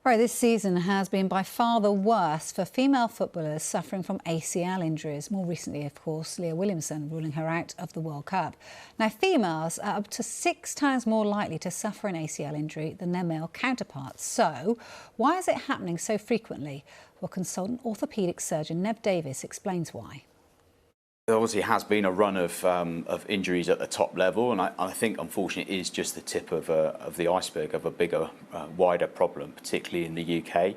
Right, this season has been by far the worst for female footballers suffering from ACL injuries. More recently, of course, Leah Williamson ruling her out of the World Cup. Now, females are up to 6 times more likely to suffer an ACL injury than their male counterparts. So, why is it happening so frequently? Well, consultant orthopaedic surgeon Nev Davies explains why. There obviously has been a run of injuries at the top level, and I think unfortunately it is just the tip of the iceberg of a bigger, wider problem, particularly in the UK.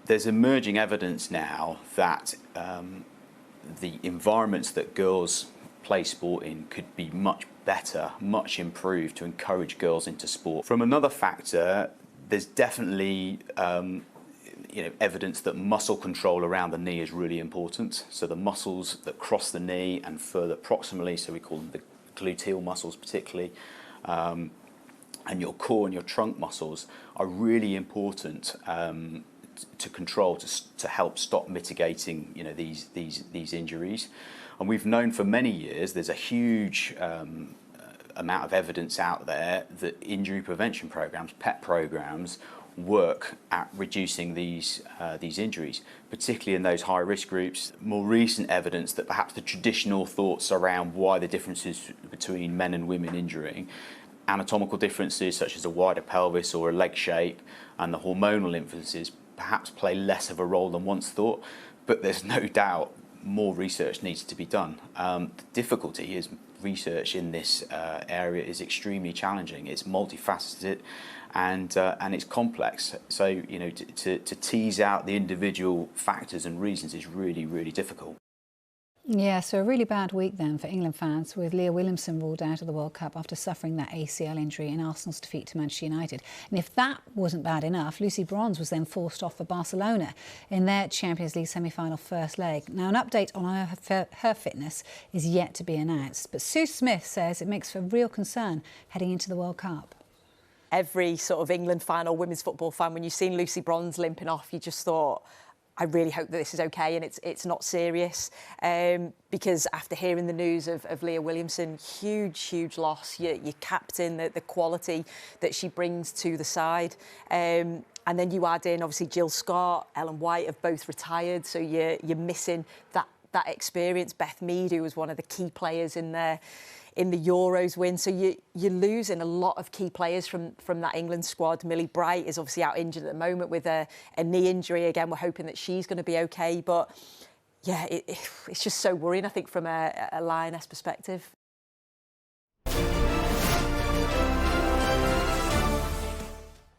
There's emerging evidence now that the environments that girls play sport in could be much better, much improved to encourage girls into sport. From another factor, there's definitely evidence that muscle control around the knee is really important. So the muscles that cross the knee and further proximally, so we call them the gluteal muscles particularly, and your core and your trunk muscles are really important to control, to help stop mitigating these injuries. And we've known for many years there's a huge amount of evidence out there that injury prevention programs, PEP programs, work at reducing these injuries, particularly in those high-risk groups. More recent evidence that perhaps the traditional thoughts around why the differences between men and women injuring, anatomical differences such as a wider pelvis or a leg shape, and the hormonal influences perhaps play less of a role than once thought, but there's no doubt more research needs to be done. The difficulty is research in this area is extremely challenging. It's multifaceted and it's complex. So to tease out the individual factors and reasons is really, really difficult. Yeah, so a really bad week then for England fans, with Leah Williamson ruled out of the World Cup after suffering that ACL injury in Arsenal's defeat to Manchester United. And if that wasn't bad enough, Lucy Bronze was then forced off for Barcelona in their Champions League semi-final first leg. Now, an update on her fitness is yet to be announced, but Sue Smith says it makes for real concern heading into the World Cup. Every sort of England fan or women's football fan, when you've seen Lucy Bronze limping off, you just thought, I really hope that this is okay and it's not serious, because after hearing the news of Leah Williamson, huge loss. Your captain, the quality that she brings to the side, and then you add in obviously Jill Scott, Ellen White have both retired, so you're missing that experience. Beth Mead, who was one of the key players in the Euros win, so you're losing a lot of key players from that England squad. Millie Bright is obviously out injured at the moment with a knee injury. Again, we're hoping that she's going to be okay, but yeah, it's just so worrying, I think, from a Lioness perspective.